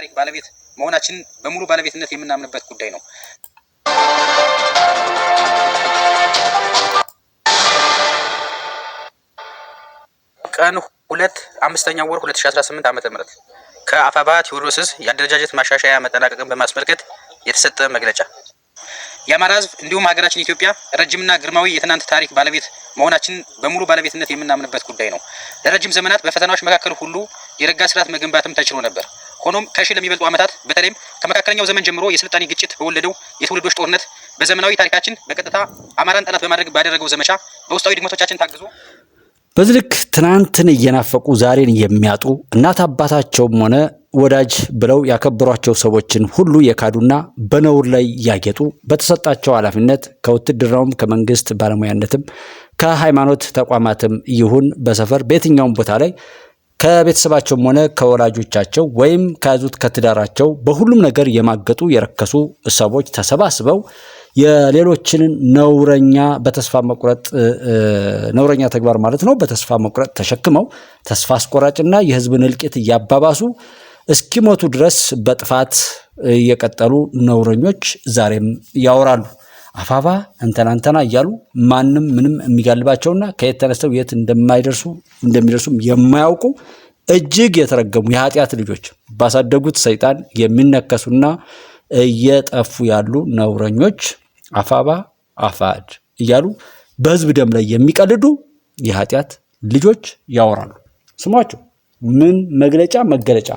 ታሪክ ባለቤት መሆናችን በሙሉ ባለቤትነት የምናምንበት ጉዳይ ነው። ቀን 2/5 ወር 2018 ዓ.ም ከአፋባ ቴዎድሮስ የአደረጃጀት ማሻሻያ መጠናቀቅን በማስመልከት የተሰጠ መግለጫ። የአማራ ሕዝብ እንዲሁም ሀገራችን ኢትዮጵያ ረጅምና ግርማዊ የትናንት ታሪክ ባለቤት መሆናችን በሙሉ ባለቤትነት የምናምንበት ጉዳይ ነው። ለረጅም ዘመናት በፈተናዎች መካከል ሁሉ የረጋ ስርዓት መገንባትም ተችሎ ነበር። ሆኖም ከሺህ ለሚበልጡ ዓመታት በተለይም ከመካከለኛው ዘመን ጀምሮ የስልጣኔ ግጭት በወለደው የትውልዶች ጦርነት በዘመናዊ ታሪካችን በቀጥታ አማራን ጠላት በማድረግ ባደረገው ዘመቻ በውስጣዊ ድክመቶቻችን ታግዞ በዚህ ልክ ትናንትን እየናፈቁ ዛሬን የሚያጡ እናት አባታቸውም ሆነ ወዳጅ ብለው ያከበሯቸው ሰዎችን ሁሉ የካዱና በነውር ላይ ያጌጡ በተሰጣቸው ኃላፊነት ከውትድርናውም ከመንግስት ባለሙያነትም ከሃይማኖት ተቋማትም ይሁን በሰፈር በየትኛውም ቦታ ላይ ከቤተሰባቸውም ሆነ ከወላጆቻቸው ወይም ከያዙት ከትዳራቸው በሁሉም ነገር የማገጡ የረከሱ ሰዎች ተሰባስበው የሌሎችን ነውረኛ በተስፋ መቁረጥ ነውረኛ ተግባር ማለት ነው በተስፋ መቁረጥ ተሸክመው ተስፋ አስቆራጭና የህዝብን እልቂት እያባባሱ እስኪሞቱ ድረስ በጥፋት የቀጠሉ ነውረኞች ዛሬም ያወራሉ። አፋባ እንተናንተና እያሉ ማንም ምንም የሚጋልባቸውና ከየት ተነስተው የት እንደሚደርሱም የማያውቁ እጅግ የተረገሙ የኃጢአት ልጆች ባሳደጉት ሰይጣን የሚነከሱና እየጠፉ ያሉ ነውረኞች አፋባ አፋድ እያሉ በህዝብ ደም ላይ የሚቀልዱ የኃጢአት ልጆች ያወራሉ። ስሟቸው ምን መግለጫ መገለጫ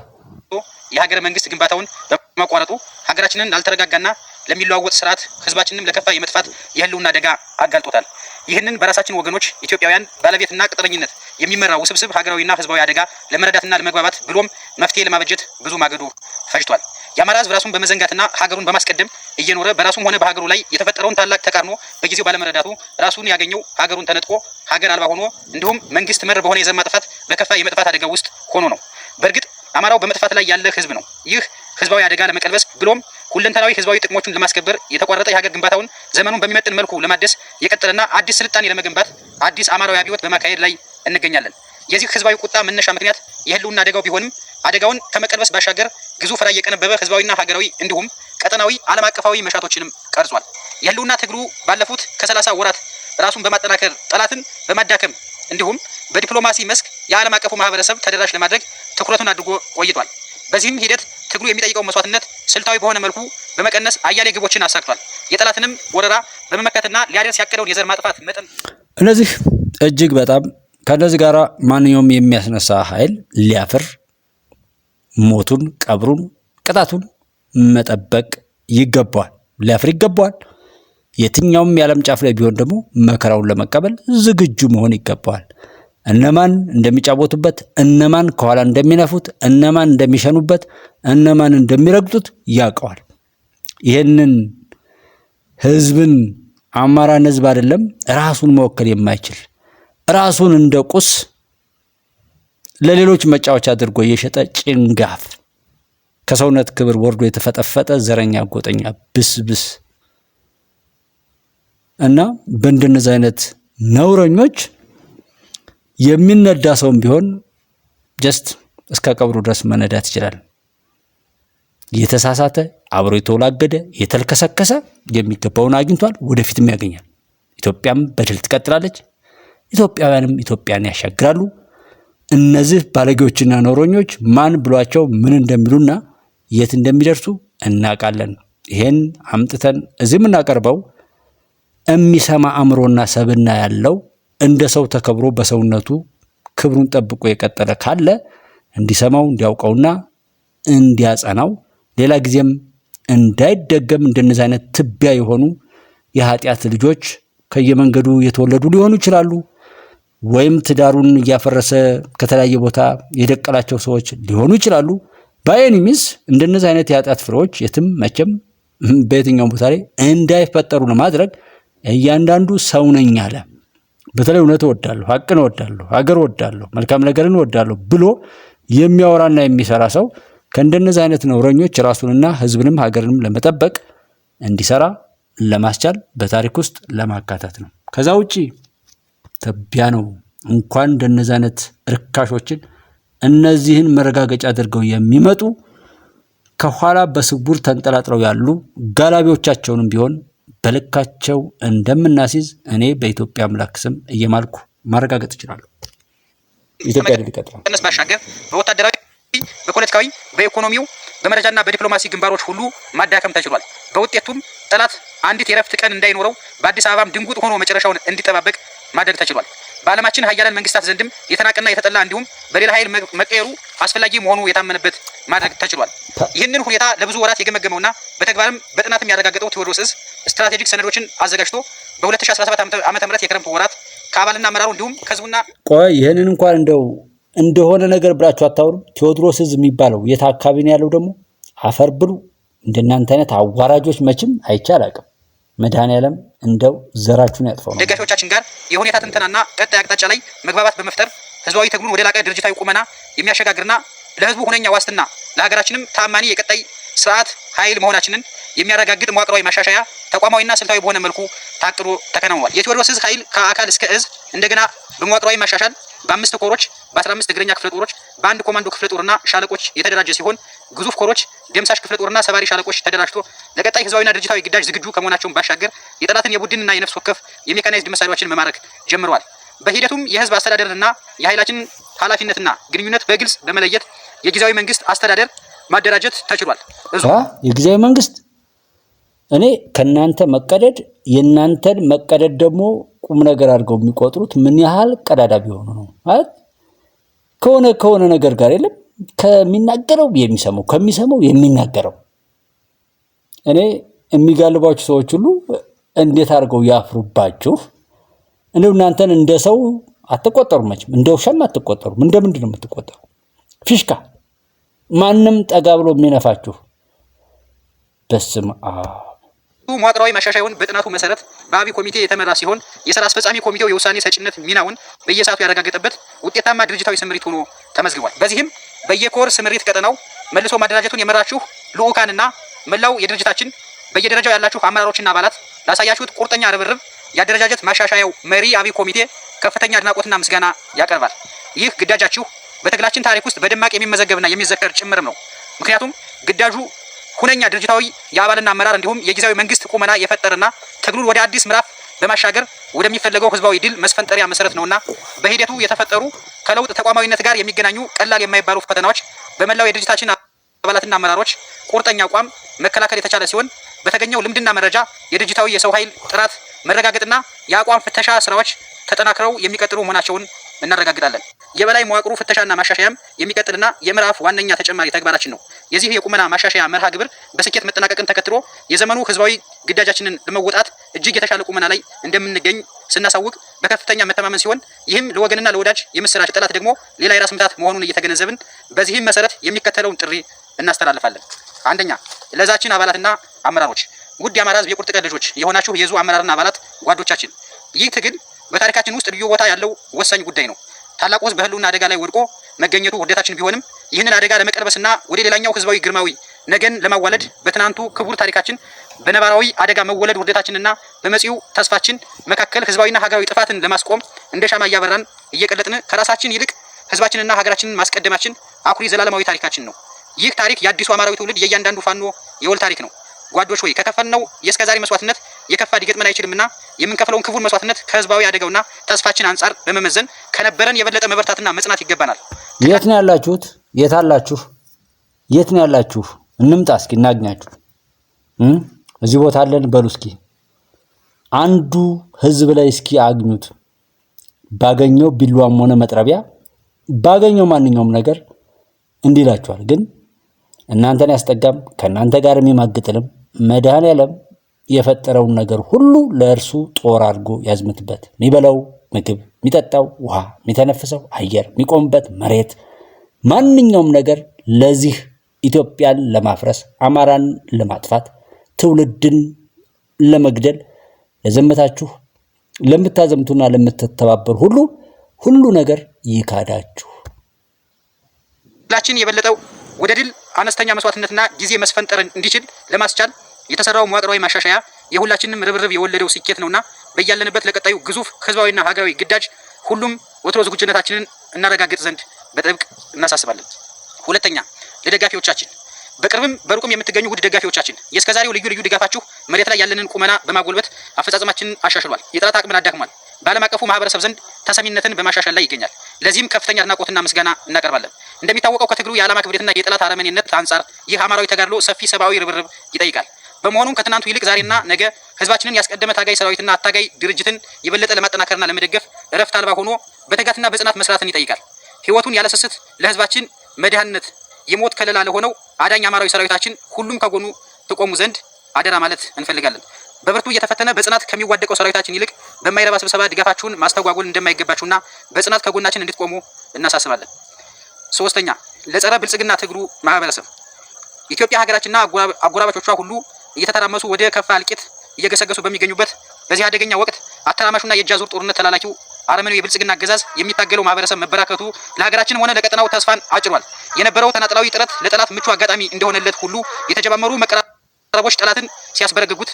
የሀገረ መንግስት ግንባታውን በማቋረጡ ሀገራችንን ላልተረጋጋና ለሚለዋወጥ ስርዓት ህዝባችንንም ለከፋ የመጥፋት የህልውና አደጋ አጋልጦታል። ይህንን በራሳችን ወገኖች ኢትዮጵያውያን ባለቤትና ቅጥረኝነት የሚመራ ውስብስብ ሀገራዊና ህዝባዊ አደጋ ለመረዳትና ለመግባባት ብሎም መፍትሄ ለማበጀት ብዙ ማገዶ ፈጅቷል። የአማራ ህዝብ ራሱን በመዘንጋትና ሀገሩን በማስቀደም እየኖረ በራሱም ሆነ በሀገሩ ላይ የተፈጠረውን ታላቅ ተቃርኖ በጊዜው ባለመረዳቱ ራሱን ያገኘው ሀገሩን ተነጥቆ ሀገር አልባ ሆኖ እንዲሁም መንግስት መር በሆነ የዘር ማጥፋት በከፋ የመጥፋት አደጋ ውስጥ ሆኖ ነው። በእርግጥ አማራው በመጥፋት ላይ ያለ ህዝብ ነው። ይህ ህዝባዊ አደጋ ለመቀልበስ ብሎም ሁለንተናዊ ህዝባዊ ጥቅሞችን ለማስከበር የተቋረጠ የሀገር ግንባታውን ዘመኑን በሚመጥን መልኩ ለማደስ የቀጠለና አዲስ ስልጣኔ ለመገንባት አዲስ አማራዊ አብዮት በማካሄድ ላይ እንገኛለን። የዚህ ህዝባዊ ቁጣ መነሻ ምክንያት የህልውና አደጋው ቢሆንም አደጋውን ከመቀልበስ ባሻገር ግዙፍ ራዕይ የቀነበበ ህዝባዊና ሀገራዊ እንዲሁም ቀጠናዊ ዓለም አቀፋዊ መሻቶችንም ቀርጿል። የህልውና ትግሉ ባለፉት ከ30 ወራት ራሱን በማጠናከር ጠላትን በማዳከም እንዲሁም በዲፕሎማሲ መስክ የዓለም አቀፉ ማህበረሰብ ተደራሽ ለማድረግ ትኩረቱን አድርጎ ቆይቷል። በዚህም ሂደት ትግሉ የሚጠይቀው መስዋዕትነት ስልታዊ በሆነ መልኩ በመቀነስ አያሌ ግቦችን አሳክቷል። የጠላትንም ወረራ በመመከትና ሊያደርስ ያቀደውን የዘር ማጥፋት መጠን እነዚህ እጅግ በጣም ከነዚህ ጋር ማንኛውም የሚያስነሳ ኃይል ሊያፍር ሞቱን ቀብሩን ቅጣቱን መጠበቅ ይገባዋል። ሊያፍር ይገባዋል። የትኛውም የዓለም ጫፍ ላይ ቢሆን ደግሞ መከራውን ለመቀበል ዝግጁ መሆን ይገባዋል። እነማን እንደሚጫወቱበት፣ እነማን ከኋላ እንደሚነፉት፣ እነማን እንደሚሸኑበት፣ እነማን እንደሚረግጡት ያውቀዋል። ይህንን ህዝብን አማራን ህዝብ አይደለም ራሱን መወከል የማይችል ራሱን እንደ ቁስ ለሌሎች መጫወቻ አድርጎ የሸጠ ጭንጋፍ ከሰውነት ክብር ወርዶ የተፈጠፈጠ ዘረኛ ጎጠኛ ብስብስ እና በእንደነዚህ አይነት ነውረኞች የሚነዳ ሰውም ቢሆን ጀስት እስከ ቀብሩ ድረስ መነዳት ይችላል። የተሳሳተ አብሮ የተወላገደ የተልከሰከሰ የሚገባውን አግኝቷል፣ ወደፊትም ያገኛል። ኢትዮጵያም በድል ትቀጥላለች። ኢትዮጵያውያንም ኢትዮጵያን ያሻግራሉ። እነዚህ ባለጌዎችና ነውረኞች ማን ብሏቸው ምን እንደሚሉና የት እንደሚደርሱ እናውቃለን። ይሄን አምጥተን እዚህ የምናቀርበው የሚሰማ አእምሮና ሰብና ያለው እንደ ሰው ተከብሮ በሰውነቱ ክብሩን ጠብቆ የቀጠለ ካለ እንዲሰማው እንዲያውቀውና እንዲያጸናው ሌላ ጊዜም እንዳይደገም እንደነዚህ አይነት ትቢያ የሆኑ የኃጢአት ልጆች ከየመንገዱ የተወለዱ ሊሆኑ ይችላሉ። ወይም ትዳሩን እያፈረሰ ከተለያየ ቦታ የደቀላቸው ሰዎች ሊሆኑ ይችላሉ። ባይኒሚስ እንደነዚህ አይነት የኃጢአት ፍሬዎች የትም መቼም በየትኛውም ቦታ ላይ እንዳይፈጠሩ ለማድረግ እያንዳንዱ ሰው ነኝ አለ። በተለይ እውነት እወዳለሁ፣ ሀቅን እወዳለሁ፣ ሀገር እወዳለሁ፣ መልካም ነገርን እወዳለሁ ብሎ የሚያወራና የሚሰራ ሰው ከእንደነዚህ አይነት ነውረኞች ራሱንና ህዝብንም ሀገርንም ለመጠበቅ እንዲሰራ ለማስቻል በታሪክ ውስጥ ለማካተት ነው። ከዛ ውጪ ተቢያ ነው እንኳን እንደነዚህ አይነት ርካሾችን እነዚህን መረጋገጫ አድርገው የሚመጡ ከኋላ በስውር ተንጠላጥለው ያሉ ጋላቢዎቻቸውንም ቢሆን በልካቸው እንደምናስይዝ እኔ በኢትዮጵያ አምላክ ስም እየማልኩ ማረጋገጥ እችላለሁ። ኢትዮጵያ ሊቀጥል ከነስ ባሻገር በወታደራዊ፣ በፖለቲካዊ፣ በኢኮኖሚው፣ በመረጃና በዲፕሎማሲ ግንባሮች ሁሉ ማዳከም ተችሏል። በውጤቱም ጠላት አንዲት የረፍት ቀን እንዳይኖረው በአዲስ አበባም ድንጉጥ ሆኖ መጨረሻውን እንዲጠባበቅ ማድረግ ተችሏል። በዓለማችን ሀያላን መንግስታት ዘንድም የተናቀና የተጠላ እንዲሁም በሌላ ኃይል መቀየሩ አስፈላጊ መሆኑ የታመነበት ማድረግ ተችሏል። ይህንን ሁኔታ ለብዙ ወራት የገመገመውና በተግባርም በጥናትም ያረጋገጠው ቴዎድሮስ ዕዝ ስትራቴጂክ ሰነዶችን አዘጋጅቶ በ2017 ዓ.ም የክረምት ወራት ከአባልና አመራሩ እንዲሁም ከህዝቡና ቆይ ይህንን እንኳን እንደሆነ ነገር ብላችሁ አታውሩም። ቴዎድሮስ ዕዝ የሚባለው የት አካባቢ ነው ያለው? ደግሞ አፈር ብሉ። እንደናንተ አይነት አዋራጆች መቼም አይቻል አቅም መድኃኔዓለም እንደው ዘራችሁን ያጥፋው። ደጋፊዎቻችን ጋር የሁኔታ ትንተናና ቀጣይ አቅጣጫ ላይ መግባባት በመፍጠር ህዝባዊ ትግሉን ወደ ላቀ ድርጅታዊ ቁመና የሚያሸጋግርና ለህዝቡ ሁነኛ ዋስትና ለሀገራችንም ታማኒ የቀጣይ ስርዓት ኃይል መሆናችንን የሚያረጋግጥ መዋቅራዊ ማሻሻያ ተቋማዊና ስልታዊ በሆነ መልኩ ታቅዶ ተከናውኗል። የቴዎድሮስ ዕዝ ኃይል ከአካል እስከ ዕዝ እንደገና በመዋቅራዊ ማሻሻል በ5 ኮሮች፣ በ15 እግረኛ ክፍለ ጦሮች፣ በአንድ ኮማንዶ ክፍለ ጦርና ሻለቆች የተደራጀ ሲሆን ግዙፍ ኮሮች፣ ደምሳሽ ክፍለ ጦርና ሰባሪ ሻለቆች ተደራጅቶ ለቀጣይ ህዝባዊና ድርጅታዊ ግዳጅ ዝግጁ ከመሆናቸውን ባሻገር የጠላትን የቡድንና የነፍስ ወከፍ የሜካናይዝድ መሳሪያዎችን መማረክ ጀምረዋል። በሂደቱም የህዝብ አስተዳደርና የኃይላችን ኃላፊነትና ግንኙነት በግልጽ በመለየት የጊዜያዊ መንግስት አስተዳደር ማደራጀት ተችሏል። የጊዜያዊ መንግስት እኔ ከናንተ መቀደድ የናንተን መቀደድ ደግሞ ቁም ነገር አድርገው የሚቆጥሩት ምን ያህል ቀዳዳ ቢሆኑ ነው ማለት ከሆነ ነገር ጋር የለም ከሚናገረው የሚሰማው ከሚሰማው የሚናገረው እኔ የሚጋልባችሁ ሰዎች ሁሉ እንዴት አድርገው ያፍሩባችሁ። እናንተን እንደ ሰው አትቆጠሩም፣ መቼም እንደ ውሻም አትቆጠሩም። እንደምንድን ነው የምትቆጠሩ? ፊሽካ ማንም ጠጋ ብሎ የሚነፋችሁ በስም መዋቅራዊ ማሻሻያውን በጥናቱ መሰረት በአብይ ኮሚቴ የተመራ ሲሆን የሥራ አስፈጻሚ ኮሚቴው የውሳኔ ሰጭነት ሚናውን በየሰዓቱ ያረጋገጠበት ውጤታማ ድርጅታዊ ስምሪት ሆኖ ተመዝግቧል። በዚህም በየኮር ስምሪት ቀጠናው መልሶ ማደራጀቱን የመራችሁ ልዑካንና መላው የድርጅታችን በየደረጃው ያላችሁ አመራሮችና አባላት ላሳያችሁት ቁርጠኛ ርብርብ የአደረጃጀት ማሻሻያው መሪ አብይ ኮሚቴ ከፍተኛ አድናቆትና ምስጋና ያቀርባል። ይህ ግዳጃችሁ በትግላችን ታሪክ ውስጥ በደማቅ የሚመዘገብና የሚዘከር ጭምርም ነው። ምክንያቱም ግዳጁ ሁነኛ ድርጅታዊ የአባልና አመራር እንዲሁም የጊዜያዊ መንግስት ቁመና የፈጠረና ትግሉን ወደ አዲስ ምዕራፍ በማሻገር ወደሚፈለገው ህዝባዊ ድል መስፈንጠሪያ መሰረት ነውና በሂደቱ የተፈጠሩ ከለውጥ ተቋማዊነት ጋር የሚገናኙ ቀላል የማይባሉ ፈተናዎች በመላው የድርጅታችን አባላትና አመራሮች ቁርጠኛ አቋም መከላከል የተቻለ ሲሆን በተገኘው ልምድና መረጃ የድርጅታዊ የሰው ኃይል ጥራት መረጋገጥና የአቋም ፍተሻ ስራዎች ተጠናክረው የሚቀጥሉ መሆናቸውን እናረጋግጣለን። የበላይ መዋቅሩ ፍተሻና ማሻሻያም የሚቀጥልና የምዕራፍ ዋነኛ ተጨማሪ ተግባራችን ነው። የዚህ የቁመና ማሻሻያ መርሃ ግብር በስኬት መጠናቀቅን ተከትሎ የዘመኑ ህዝባዊ ግዳጃችንን ለመወጣት እጅግ የተሻለ ቁመና ላይ እንደምንገኝ ስናሳውቅ በከፍተኛ መተማመን ሲሆን ይህም ለወገንና ለወዳጅ የምስራች፣ ጠላት ደግሞ ሌላ የራስ ምታት መሆኑን እየተገነዘብን በዚህም መሰረት የሚከተለውን ጥሪ እናስተላልፋለን። አንደኛ፣ ለዛችን አባላትና አመራሮች፣ ውድ የአማራ ህዝብ የቁርጥ ቀን ልጆች የሆናችሁ የዙ አመራርና አባላት ጓዶቻችን፣ ይህ ትግል በታሪካችን ውስጥ ልዩ ቦታ ያለው ወሳኝ ጉዳይ ነው። ታላቁ ህዝብ በህልውና አደጋ ላይ ወድቆ መገኘቱ ውርደታችን ቢሆንም ይህንን አደጋ ለመቀልበስና ወደ ሌላኛው ህዝባዊ ግርማዊ ነገን ለማዋለድ በትናንቱ ክቡር ታሪካችን በነባራዊ አደጋ መወለድ ውርደታችንና በመጪው ተስፋችን መካከል ህዝባዊና ሀገራዊ ጥፋትን ለማስቆም እንደ ሻማ እያበራን እየቀለጥን ከራሳችን ይልቅ ህዝባችንና ሀገራችንን ማስቀደማችን አኩሪ ዘላለማዊ ታሪካችን ነው። ይህ ታሪክ የአዲሱ አማራዊ ትውልድ የእያንዳንዱ ፋኖ የወል ታሪክ ነው። ጓዶች ሆይ ከከፈልነው የእስከዛሬ መስዋዕትነት የከፋ ሊገጥመን አይችልምና የምንከፍለውን ክቡር መስዋዕትነት ከህዝባዊ አደጋውና ተስፋችን አንጻር በመመዘን ከነበረን የበለጠ መበርታትና መጽናት ይገባናል። የት ነው ያላችሁት? የት አላችሁ? የት ነው ያላችሁ? እንምጣ እስኪ እናግኛችሁ። እዚህ ቦታ አለን በሉ እስኪ አንዱ ህዝብ ላይ እስኪ አግኙት። ባገኘው ቢሏም ሆነ መጥረቢያ ባገኘው ማንኛውም ነገር እንዲላችኋል። ግን እናንተን ያስጠጋም ከእናንተ ጋር የሚማግጥልም መድኃኔዓለም የፈጠረውን ነገር ሁሉ ለእርሱ ጦር አድርጎ ያዝምትበት። የሚበላው ምግብ፣ የሚጠጣው ውሃ፣ የሚተነፍሰው አየር፣ የሚቆምበት መሬት፣ ማንኛውም ነገር ለዚህ ኢትዮጵያን ለማፍረስ፣ አማራን ለማጥፋት፣ ትውልድን ለመግደል ለዘመታችሁ፣ ለምታዘምቱና ለምትተባበሩ ሁሉ ነገር ይካዳችሁ። ሁላችን የበለጠው ወደ ድል አነስተኛ መስዋዕትነትና ጊዜ መስፈንጠር እንዲችል ለማስቻል የተሰራው መዋቅራዊ ማሻሻያ የሁላችንም ርብርብ የወለደው ስኬት ነውና በያለንበት ለቀጣዩ ግዙፍ ህዝባዊና ሀገራዊ ግዳጅ ሁሉም ወትሮ ዝግጁነታችንን እናረጋግጥ ዘንድ በጥብቅ እናሳስባለን። ሁለተኛ፣ ለደጋፊዎቻችን በቅርብም በሩቅም የምትገኙ ውድ ደጋፊዎቻችን የእስከዛሬው ልዩ ልዩ ድጋፋችሁ መሬት ላይ ያለንን ቁመና በማጎልበት አፈጻጸማችንን አሻሽሏል፣ የጠላት አቅምን አዳክሟል፣ በዓለም አቀፉ ማህበረሰብ ዘንድ ተሰሚነትን በማሻሻል ላይ ይገኛል። ለዚህም ከፍተኛ አድናቆትና ምስጋና እናቀርባለን። እንደሚታወቀው ከትግሉ የዓላማ ክብደትና የጠላት አረመኔነት አንጻር ይህ አማራዊ ተጋድሎ ሰፊ ሰብአዊ ርብርብ ይጠይቃል። በመሆኑም ከትናንቱ ይልቅ ዛሬና ነገ ህዝባችንን ያስቀደመ ታጋይ ሰራዊትና አታጋይ ድርጅትን የበለጠ ለማጠናከርና ለመደገፍ እረፍት አልባ ሆኖ በትጋትና በጽናት መስራትን ይጠይቃል። ህይወቱን ያለ ስስት ለህዝባችን መድኃኒት የሞት ከለላ ለሆነው አዳኝ አማራዊ ሰራዊታችን ሁሉም ከጎኑ ትቆሙ ዘንድ አደራ ማለት እንፈልጋለን። በብርቱ እየተፈተነ በጽናት ከሚዋደቀው ሰራዊታችን ይልቅ በማይረባ ስብሰባ ድጋፋችሁን ማስተጓጎል እንደማይገባችሁና በጽናት ከጎናችን እንድትቆሙ እናሳስባለን። ሶስተኛ፣ ለጸረ ብልጽግና ትግሉ ማህበረሰብ ኢትዮጵያ ሀገራችንና አጎራባቾቿ ሁሉ እየተተራመሱ ወደ ከፋ እልቂት እየገሰገሱ በሚገኙበት በዚህ አደገኛ ወቅት አተራማሹና የእጅ አዙር ጦርነት ተላላኪው አረመኔው የብልጽግና አገዛዝ የሚታገለው ማህበረሰብ መበራከቱ ለሀገራችን ሆነ ለቀጠናው ተስፋን አጭሯል። የነበረው ተናጥላዊ ጥረት ለጠላት ምቹ አጋጣሚ እንደሆነለት ሁሉ የተጀማመሩ መቀራረቦች ጠላትን ሲያስበረግጉት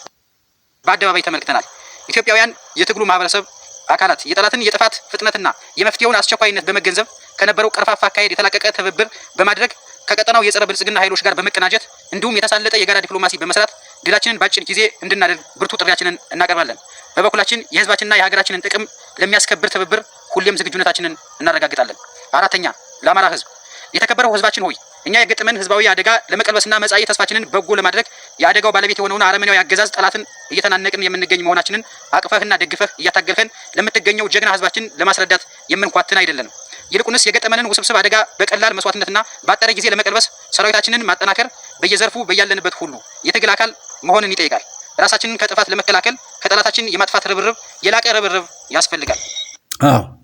በአደባባይ ተመልክተናል። ኢትዮጵያውያን የትግሉ ማህበረሰብ አካላት የጠላትን የጥፋት ፍጥነትና የመፍትሄውን አስቸኳይነት በመገንዘብ ከነበረው ቀርፋፋ አካሄድ የተላቀቀ ትብብር በማድረግ ከቀጠናው የጸረ ብልጽግና ኃይሎች ጋር በመቀናጀት እንዲሁም የተሳለጠ የጋራ ዲፕሎማሲ በመስራት ድላችንን በአጭር ጊዜ እንድናደርግ ብርቱ ጥሪያችንን እናቀርባለን። በበኩላችን የህዝባችንና የሀገራችንን ጥቅም ለሚያስከብር ትብብር ሁሌም ዝግጁነታችንን እናረጋግጣለን። አራተኛ፣ ለአማራ ህዝብ የተከበረው ህዝባችን ሆይ እኛ የገጠመን ህዝባዊ አደጋ ለመቀልበስና መጻኢ ተስፋችንን በጎ ለማድረግ የአደጋው ባለቤት የሆነውን አረመኔያዊ አገዛዝ ጠላትን እየተናነቅን የምንገኝ መሆናችንን አቅፈህና ደግፈህ እያታገልከን ለምትገኘው ጀግና ህዝባችን ለማስረዳት የምንኳትን አይደለንም። ይልቁንስ የገጠመንን ውስብስብ አደጋ በቀላል መስዋዕትነትና በአጠረ ጊዜ ለመቀልበስ ሰራዊታችንን ማጠናከር በየዘርፉ በያለንበት ሁሉ የትግል አካል መሆንን ይጠይቃል። ራሳችንን ከጥፋት ለመከላከል ከጠላታችን የማጥፋት ርብርብ የላቀ ርብርብ ያስፈልጋል።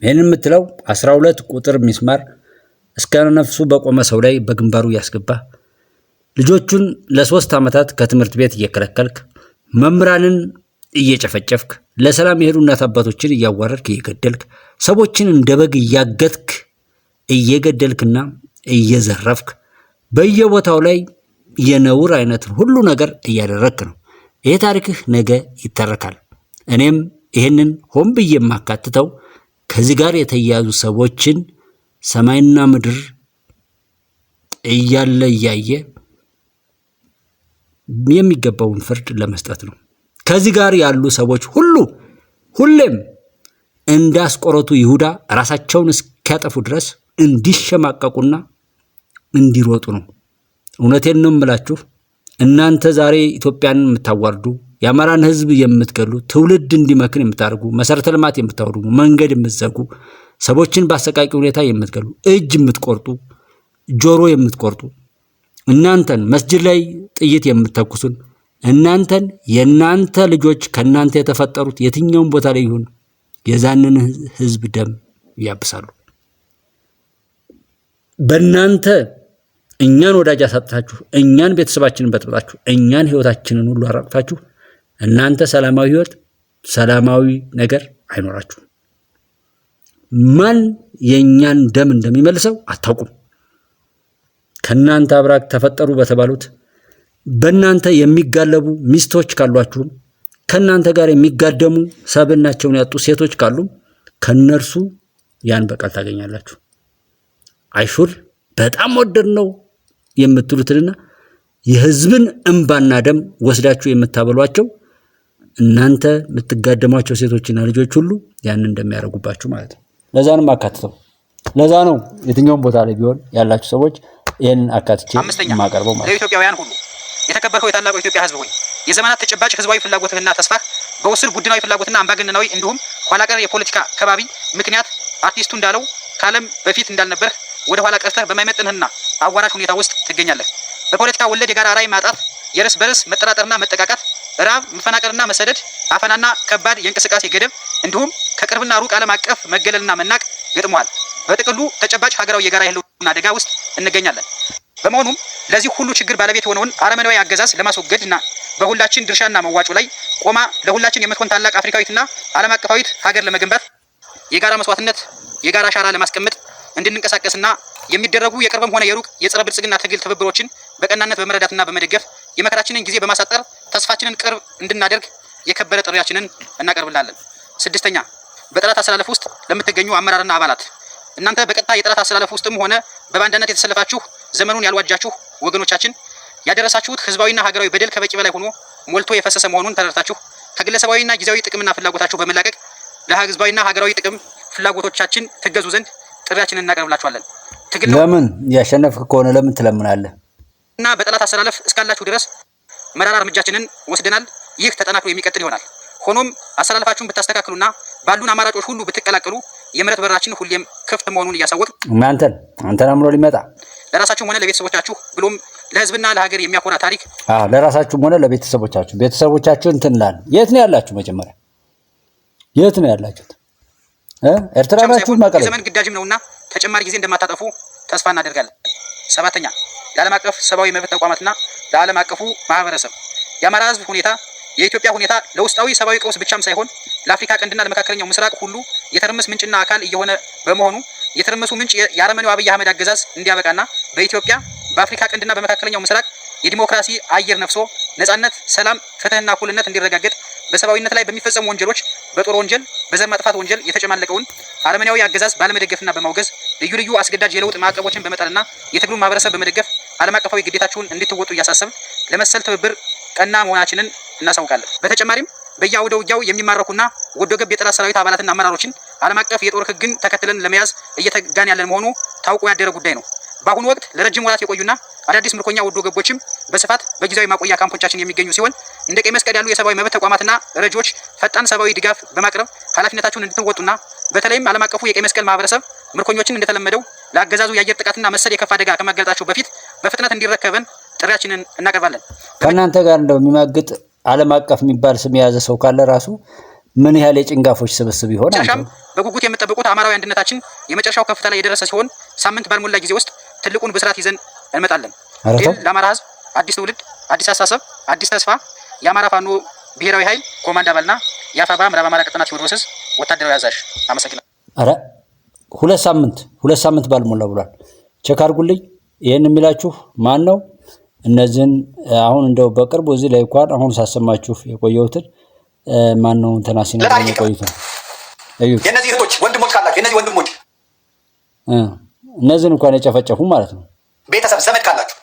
ይህን የምትለው 12 ቁጥር ሚስማር እስከ ነፍሱ በቆመ ሰው ላይ በግንባሩ ያስገባ ልጆቹን ለ3 ዓመታት ከትምህርት ቤት እየከለከልክ መምህራንን እየጨፈጨፍክ ለሰላም የሄዱ እናት አባቶችን እያዋረድክ እየገደልክ ሰዎችን እንደ በግ እያገትክ እየገደልክና እየዘረፍክ በየቦታው ላይ የነውር አይነት ሁሉ ነገር እያደረግክ ነው። ይህ ታሪክህ ነገ ይተረካል። እኔም ይህንን ሆን ብዬ የማካትተው ከዚህ ጋር የተያያዙ ሰዎችን ሰማይና ምድር እያለ እያየ የሚገባውን ፍርድ ለመስጠት ነው። ከዚህ ጋር ያሉ ሰዎች ሁሌም እንዳስቆረቱ ይሁዳ ራሳቸውን እስኪያጠፉ ድረስ እንዲሸማቀቁና እንዲሮጡ ነው። እውነቴን ነው የምላችሁ። እናንተ ዛሬ ኢትዮጵያን የምታዋርዱ፣ የአማራን ሕዝብ የምትገሉ፣ ትውልድ እንዲመክን የምታደርጉ፣ መሰረተ ልማት የምታወድሙ፣ መንገድ የምትዘጉ፣ ሰዎችን በአሰቃቂ ሁኔታ የምትገሉ፣ እጅ የምትቆርጡ፣ ጆሮ የምትቆርጡ፣ እናንተን መስጂድ ላይ ጥይት የምትተኩሱን እናንተን የናንተ ልጆች ከናንተ የተፈጠሩት የትኛውም ቦታ ላይ ይሁን የዛንን ህዝብ ደም ያብሳሉ። በእናንተ እኛን ወዳጅ አሳጥታችሁ፣ እኛን ቤተሰባችንን በጥብጣችሁ፣ እኛን ህይወታችንን ሁሉ አራቅታችሁ እናንተ ሰላማዊ ህይወት፣ ሰላማዊ ነገር አይኖራችሁም። ማን የእኛን ደም እንደሚመልሰው አታውቁም። ከናንተ አብራክ ተፈጠሩ በተባሉት በእናንተ የሚጋለቡ ሚስቶች ካሏችሁም ከናንተ ጋር የሚጋደሙ ሰብናቸውን ያጡ ሴቶች ካሉም ከነርሱ ያን በቀል ታገኛላችሁ። አይሹር በጣም ወደድ ነው የምትሉትና የህዝብን እንባና ደም ወስዳችሁ የምታበሏቸው እናንተ የምትጋደሟቸው ሴቶችና ልጆች ሁሉ ያን እንደሚያደርጉባችሁ ማለት ነው። ለዛ ነው አካትተው። ለዛ ነው የትኛውም ቦታ ላይ ቢሆን ያላችሁ ሰዎች ይሄን አካትቼ ማቀርበው ማለት ነው። ለኢትዮጵያውያን ሁሉ የተከበርከው የታላቁ ኢትዮጵያ ህዝብ ሆይ የዘመናት ተጨባጭ ህዝባዊ ፍላጎትና ተስፋ በውስን ቡድናዊ ፍላጎትና አምባገነናዊ እንዲሁም ኋላቀር የፖለቲካ ከባቢ ምክንያት አርቲስቱ እንዳለው ካለም በፊት እንዳልነበር ወደ ኋላ ቀርተህ በማይመጥንህና አዋራሽ ሁኔታ ውስጥ ትገኛለህ። በፖለቲካ ወለድ የጋራ ራዕይ ማጣት፣ የርስ በርስ መጠራጠርና መጠቃቃት፣ ራብ፣ መፈናቀልና መሰደድ፣ አፈናና ከባድ የእንቅስቃሴ ገደብ እንዲሁም ከቅርብና ሩቅ ዓለም አቀፍ መገለልና መናቅ ገጥሟል። በጥቅሉ ተጨባጭ ሀገራዊ የጋራ የህልውና አደጋ ውስጥ እንገኛለን። በመሆኑም ለዚህ ሁሉ ችግር ባለቤት የሆነውን አረመኔያዊ አገዛዝ ለማስወገድና በሁላችን ድርሻና መዋጮ ላይ ቆማ ለሁላችን የምትሆን ታላቅ አፍሪካዊትና ዓለም አቀፋዊት ሀገር ለመገንባት የጋራ መስዋዕትነት፣ የጋራ አሻራ ለማስቀመጥ እንድንንቀሳቀስና የሚደረጉ የቅርብም ሆነ የሩቅ የጸረ ብልጽግና ትግል ትብብሮችን በቀናነት በመረዳትና በመደገፍ የመከራችንን ጊዜ በማሳጠር ተስፋችንን ቅርብ እንድናደርግ የከበረ ጥሪያችንን እናቀርብላለን። ስድስተኛ፣ በጠላት አሰላለፍ ውስጥ ለምትገኙ አመራርና አባላት እናንተ በቀጥታ የጠላት አሰላለፍ ውስጥም ሆነ በባንዳነት የተሰለፋችሁ ዘመኑን ያልዋጃችሁ ወገኖቻችን ያደረሳችሁት ህዝባዊና ሀገራዊ በደል ከበቂ በላይ ሆኖ ሞልቶ የፈሰሰ መሆኑን ተረድታችሁ ከግለሰባዊና ጊዜያዊ ጥቅምና ፍላጎታችሁ በመላቀቅ ለህዝባዊና ሀገራዊ ጥቅም ፍላጎቶቻችን ትገዙ ዘንድ ጥሪያችንን እናቀርብላችኋለን። ለምን ያሸነፍክ ከሆነ ለምን ትለምናለህ? እና በጠላት አሰላለፍ እስካላችሁ ድረስ መራራ እርምጃችንን ወስደናል። ይህ ተጠናክሮ የሚቀጥል ይሆናል። ሆኖም አሰላለፋችሁን ብታስተካክሉና ባሉን አማራጮች ሁሉ ብትቀላቀሉ የምህረት በራችን ሁሌም ክፍት መሆኑን እያሳወቅ አንተን አምሮ ሊመጣ ለራሳችሁም ሆነ ለቤተሰቦቻችሁ ብሎም ለህዝብና ለሀገር የሚያኮራ ታሪክ ለራሳችሁም ሆነ ለቤተሰቦቻችሁ እንትንላል። የት ነው ያላችሁ? መጀመሪያ የት ነው ያላችሁት? ኤርትራ ናችሁ? መቀሌ? የዘመን ግዳጅም ነውና ተጨማሪ ጊዜ እንደማታጠፉ ተስፋ እናደርጋለን። 7ኛ ለዓለም አቀፍ ሰብአዊ መብት ተቋማትና ለዓለም አቀፉ ማህበረሰብ የአማራ ህዝብ ሁኔታ የኢትዮጵያ ሁኔታ ለውስጣዊ ሰብአዊ ቀውስ ብቻም ሳይሆን ለአፍሪካ ቀንድና ለመካከለኛው ምስራቅ ሁሉ የተርምስ ምንጭና አካል እየሆነ በመሆኑ የተርምሱ ምንጭ የአረመኔው አብይ አህመድ አገዛዝ እንዲያበቃና በኢትዮጵያ በአፍሪካ ቀንድና በመካከለኛው ምስራቅ የዲሞክራሲ አየር ነፍሶ ነጻነት፣ ሰላም፣ ፍትህና እኩልነት እንዲረጋገጥ በሰብአዊነት ላይ በሚፈጸሙ ወንጀሎች በጦር ወንጀል፣ በዘር ማጥፋት ወንጀል የተጨማለቀውን አረመኔያዊ አገዛዝ ባለመደገፍና በማውገዝ ልዩ ልዩ አስገዳጅ የለውጥ ማዕቀቦችን በመጣልና የትግሉን ማህበረሰብ በመደገፍ ዓለም አቀፋዊ ግዴታችሁን እንድትወጡ እያሳሰብ ለመሰል ትብብር ቀና መሆናችንን እናሳውቃለን። በተጨማሪም በየአውደ ውጊያው የሚማረኩና ወዶ ገብ የጠላት ሰራዊት አባላትና አመራሮችን ዓለም አቀፍ የጦር ህግን ተከትለን ለመያዝ እየተጋን ያለን መሆኑ ታውቆ ያደረ ጉዳይ ነው። በአሁኑ ወቅት ለረጅም ወራት የቆዩና አዳዲስ ምርኮኛ ወዶ ገቦችም በስፋት በጊዜያዊ ማቆያ ካምፖቻችን የሚገኙ ሲሆን እንደ ቀይ መስቀል ያሉ የሰብአዊ መብት ተቋማትና ረጂዎች ፈጣን ሰብአዊ ድጋፍ በማቅረብ ኃላፊነታችሁን እንድትወጡና በተለይም ዓለም አቀፉ የቀይ መስቀል ማህበረሰብ ምርኮኞችን እንደተለመደው ለአገዛዙ የአየር ጥቃትና መሰል የከፋ አደጋ ከማጋለጣቸው በፊት በፍጥነት እንዲረከበን ጥሪያችንን እናቀርባለን። ከእናንተ ጋር እንደሚማግጥ ዓለም አቀፍ የሚባል ስም የያዘ ሰው ካለ ራሱ ምን ያህል የጭንጋፎች ስብስብ ይሆናል? በጉጉት የምትጠብቁት አማራዊ አንድነታችን የመጨረሻው ከፍታ ላይ የደረሰ ሲሆን ሳምንት ባልሞላ ጊዜ ውስጥ ትልቁን ብስራት ይዘን እንመጣለን። ድል ለአማራ ህዝብ! አዲስ ትውልድ፣ አዲስ አስተሳሰብ፣ አዲስ ተስፋ። የአማራ ፋኖ ብሔራዊ ኃይል ኮማንድ አባልና የአፋባ ምዕራብ አማራ ቀጠና ቴዎድሮስ ዕዝ ወታደራዊ አዛዥ። አመሰግናለሁ። ኧረ ሁለት ሳምንት ባልሞላ ብሏል። ቼክ አድርጉልኝ። ይህን የሚላችሁ ማን ነው? እነዚህን አሁን እንደው በቅርቡ እዚህ ላይ እንኳን አሁን ሳሰማችሁ የቆየሁትን ማን ነው ተናሲና የቆዩት የነዚህ እህቶች ወንድሞች ካላችሁ የነዚህ ወንድሞች እነዚህን እንኳን የጨፈጨፉ ማለት ነው። ቤተሰብ ዘመድ ካላችሁ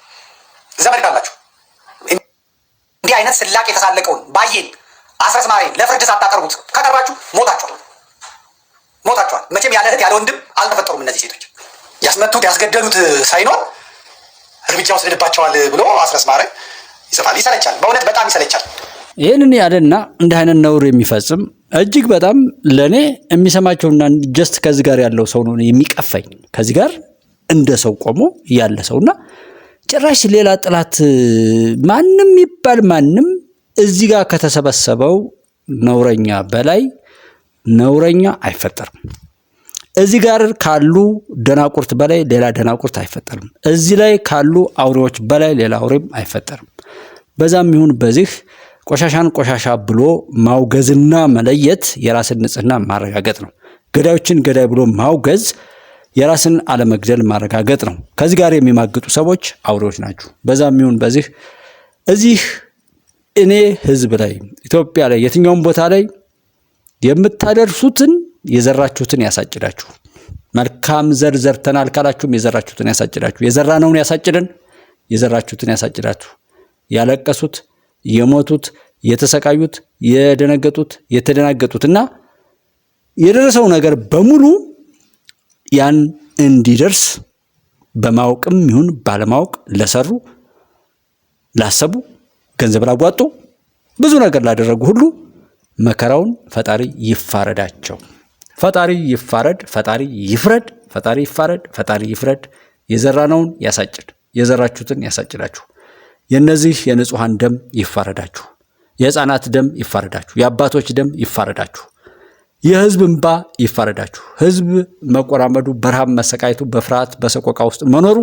እንዲህ አይነት ስላቅ የተሳለቀውን ባየን አስረስማሬን ለፍርድ ሳታቀርቡት ከቀርባችሁ ሞታችኋል። መቼም ያለ እህት ያለ ወንድም አልተፈጠሩም። እነዚህ ሴቶች ያስመቱት ያስገደሉት ሳይኖር እርምጃ ወስደንባቸዋል ብሎ አስረስማሬ ይጽፋል። ይሰለቻል፣ በእውነት በጣም ይሰለቻል። ይህንን ያለና እንዲህ አይነት ነውር የሚፈጽም እጅግ በጣም ለእኔ የሚሰማቸውና ጀስት ከዚህ ጋር ያለው ሰው ነው የሚቀፈኝ። ከዚህ ጋር እንደ ሰው ቆሞ ያለ ሰውና ጭራሽ ሌላ ጥላት ማንም ይባል ማንም እዚህ ጋር ከተሰበሰበው ነውረኛ በላይ ነውረኛ አይፈጠርም። እዚህ ጋር ካሉ ደናቁርት በላይ ሌላ ደናቁርት አይፈጠርም። እዚህ ላይ ካሉ አውሬዎች በላይ ሌላ አውሬም አይፈጠርም። በዛም ይሁን በዚህ ቆሻሻን ቆሻሻ ብሎ ማውገዝና መለየት የራስን ንጽህና ማረጋገጥ ነው። ገዳዮችን ገዳይ ብሎ ማውገዝ የራስን አለመግደል ማረጋገጥ ነው። ከዚህ ጋር የሚማግጡ ሰዎች አውሬዎች ናቸው። በዛም ይሁን በዚህ እዚህ እኔ ህዝብ ላይ ኢትዮጵያ ላይ የትኛውም ቦታ ላይ የምታደርሱትን የዘራችሁትን ያሳጭዳችሁ። መልካም ዘር ዘርተናል ካላችሁም የዘራችሁትን ያሳጭዳችሁ። የዘራነውን ያሳጭደን፣ የዘራችሁትን ያሳጭዳችሁ። ያለቀሱት፣ የሞቱት፣ የተሰቃዩት፣ የደነገጡት፣ የተደናገጡትና የደረሰው ነገር በሙሉ ያን እንዲደርስ በማወቅም ይሁን ባለማወቅ ለሰሩ፣ ላሰቡ፣ ገንዘብ ላጓጡ፣ ብዙ ነገር ላደረጉ ሁሉ መከራውን ፈጣሪ ይፋረዳቸው። ፈጣሪ ይፋረድ፣ ፈጣሪ ይፍረድ፣ ፈጣሪ ይፋረድ፣ ፈጣሪ ይፍረድ። የዘራነውን ያሳጭድ፣ የዘራችሁትን ያሳጭዳችሁ። የነዚህ የንጹሃን ደም ይፋረዳችሁ። የህፃናት ደም ይፋረዳችሁ። የአባቶች ደም ይፋረዳችሁ። የህዝብ እንባ ይፋረዳችሁ። ህዝብ መቆራመዱ፣ በረሃብ መሰቃየቱ፣ በፍርሃት በሰቆቃ ውስጥ መኖሩ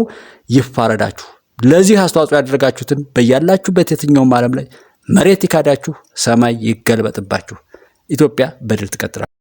ይፋረዳችሁ። ለዚህ አስተዋጽኦ ያደረጋችሁትን በያላችሁበት የትኛውም ዓለም ላይ መሬት ይካዳችሁ፣ ሰማይ ይገልበጥባችሁ። ኢትዮጵያ በድል ትቀጥላለች።